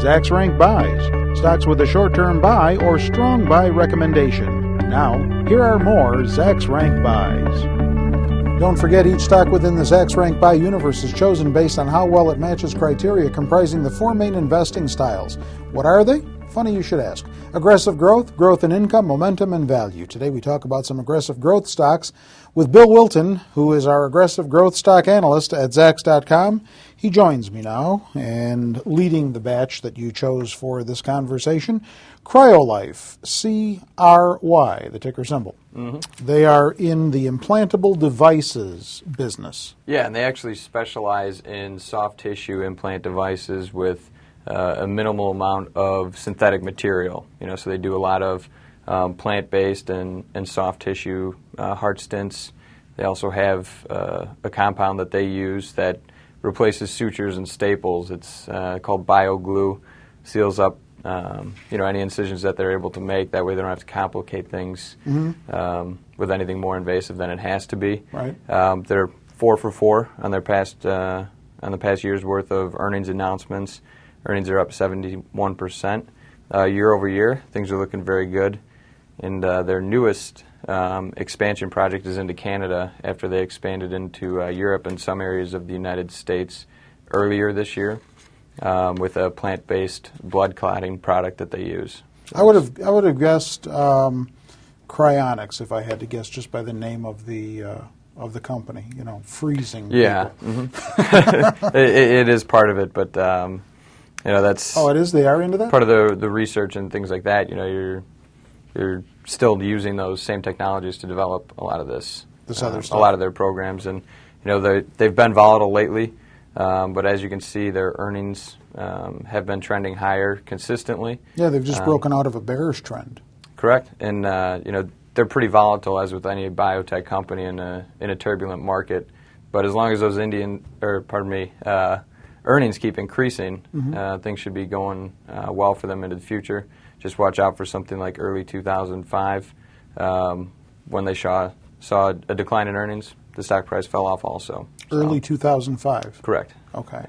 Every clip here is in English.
Zacks Rank Buys, stocks with a short-term buy or strong buy recommendation. Now, here are more Zacks Rank Buys. Don't forget, each stock within the Zacks Rank Buy universe is chosen based on how well it matches criteria comprising the four main investing styles. What are they? Funny you should ask. Aggressive growth, growth in income, momentum, and value. Today we talk about some aggressive growth stocks with Bill Wilton, who is our aggressive growth stock analyst at Zacks.com. He joins me now, and leading the batch that you chose for this conversation, CryoLife, C-R-Y, the ticker symbol. Mm-hmm. They are in the implantable devices business. Yeah, and they actually specialize in soft tissue implant devices with a minimal amount of synthetic material. So they do a lot of plant-based and soft tissue heart stents. They also have a compound that they use that replaces sutures and staples. It's called BioGlue. Seals up any incisions that they're able to make. That way they don't have to complicate things with anything more invasive than it has to be. Right. They're 4 for 4 on their past on the past year's worth of earnings announcements. Earnings are up 71% year over year. Things are looking very good. And their newest expansion project is into Canada after they expanded into Europe and some areas of the United States earlier this year with a plant-based blood clotting product that they use. So I would have guessed cryonics if I had to guess just by the name of the company. Freezing. Yeah, it is part of it, but that's it is. They are into that. Part of the research and things like that. You're still using those same technologies to develop a lot of this other stuff. A lot of their programs, and they've been volatile lately. But as you can see, their earnings have been trending higher consistently. Yeah, they've just broken out of a bearish trend. Correct, and they're pretty volatile, as with any biotech company in a turbulent market. But as long as those earnings keep increasing, things should be going well for them into the future. Just watch out for something like early 2005 when they saw a decline in earnings. The stock price fell off also. Early 2005? Correct. Okay.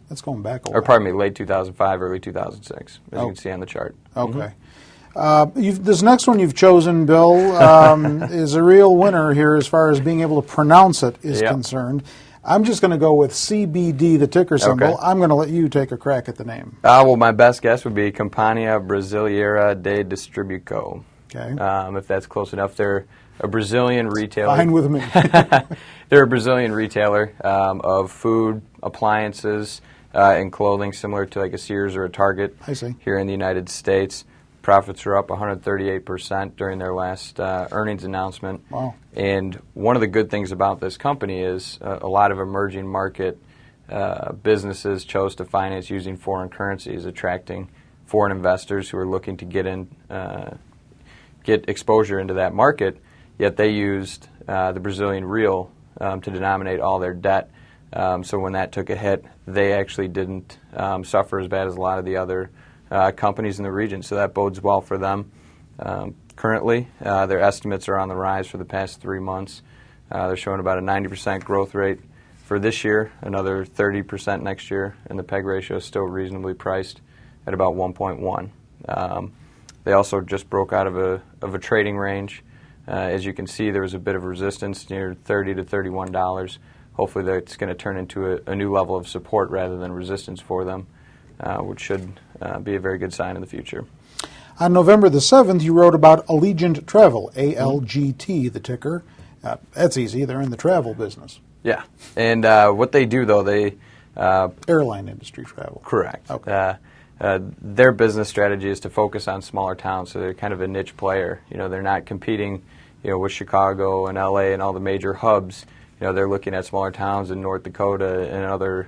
That's going back a while. Or pardon me, late 2005, early 2006, as you can see on the chart. Okay. This next one you've chosen, Bill, is a real winner here as far as being able to pronounce it is concerned. I'm just going to go with CBD, the ticker symbol. Okay. I'm going to let you take a crack at the name. Well, my best guess would be Companhia Brasileira de Distribuicao. Okay. If that's close enough. They're a Brazilian retailer. Fine with me. They're a Brazilian retailer of food, appliances, and clothing, similar to like a Sears or a Target. I see. Here in the United States. Profits are up 138% during their last earnings announcement. Wow. And one of the good things about this company is a lot of emerging market businesses chose to finance using foreign currencies, attracting foreign investors who are looking to get exposure into that market, yet they used the Brazilian real to denominate all their debt. So when that took a hit, they actually didn't suffer as bad as a lot of the other companies in the region, so that bodes well for them. Currently, their estimates are on the rise for the past 3 months. They're showing about a 90% growth rate for this year, another 30% next year, and the PEG ratio is still reasonably priced at about 1.1. They also just broke out of a trading range. As you can see, there was a bit of resistance near $30 to $31. Hopefully that's going to turn into a new level of support rather than resistance for them, which should be a very good sign in the future. On November the 7th, you wrote about Allegiant Travel, ALGT, the ticker. That's easy. They're in the travel business. Yeah. And what they do, though, they... airline industry travel. Correct. Okay. Their business strategy is to focus on smaller towns, so they're kind of a niche player. They're not competing with Chicago and L.A. and all the major hubs. They're looking at smaller towns in North Dakota and other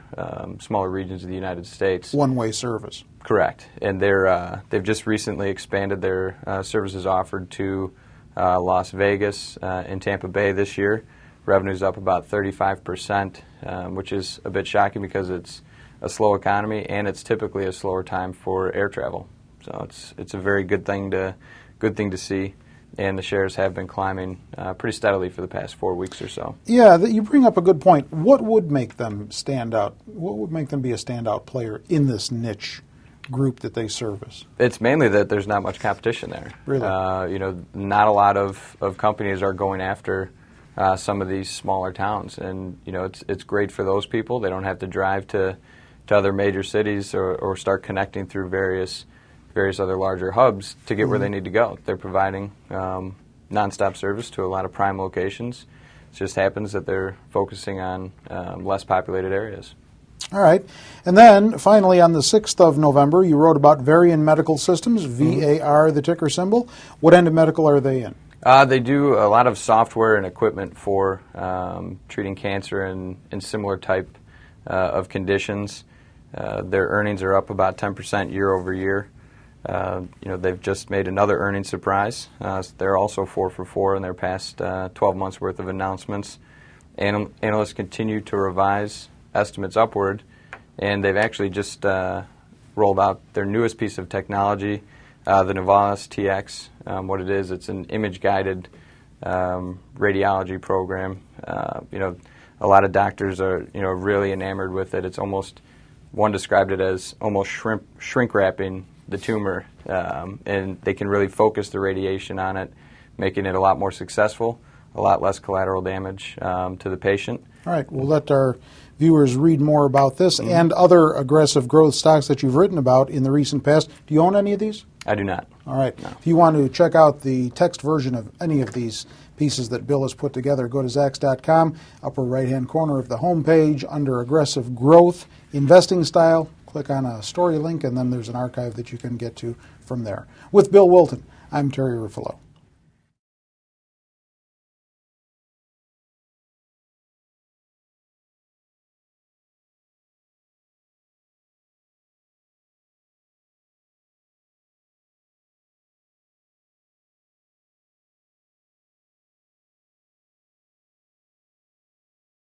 smaller regions of the United States. One-way service. Correct. And they've just recently expanded their services offered to Las Vegas and Tampa Bay this year. Revenue's up about 35%, which is a bit shocking because it's a slow economy and it's typically a slower time for air travel. So it's a very good thing to see. And the shares have been climbing pretty steadily for the past 4 weeks or so. Yeah, you bring up a good point. What would make them stand out? What would make them be a standout player in this niche group that they service? It's mainly that there's not much competition there. Really? Not a lot of companies are going after some of these smaller towns, and it's great for those people. They don't have to drive to other major cities or start connecting through various other larger hubs to get where they need to go. They're providing nonstop service to a lot of prime locations. It just happens that they're focusing on less populated areas. All right. And then, finally, on the 6th of November, you wrote about Varian Medical Systems, VAR, the ticker symbol. What end of medical are they in? They do a lot of software and equipment for treating cancer and similar type of conditions. Their earnings are up about 10% year over year. They've just made another earnings surprise. They're also 4 for 4 in their past 12 months worth of announcements. Analysts continue to revise estimates upward, and they've actually just rolled out their newest piece of technology, the Novalis TX. What it is, it's an image-guided radiology program. A lot of doctors are really enamored with it. It's almost, one described it as almost shrink wrapping the tumor, and they can really focus the radiation on it, making it a lot more successful, a lot less collateral damage to the patient. All right, we'll let our viewers read more about this and other aggressive growth stocks that you've written about in the recent past. Do you own any of these? I do not. All right. No. If you want to check out the text version of any of these pieces that Bill has put together, go to Zacks.com, upper right-hand corner of the home page, under Aggressive Growth, Investing Style. Click on a story link, and then there's an archive that you can get to from there. With Bill Wilton, I'm Terry Ruffalo.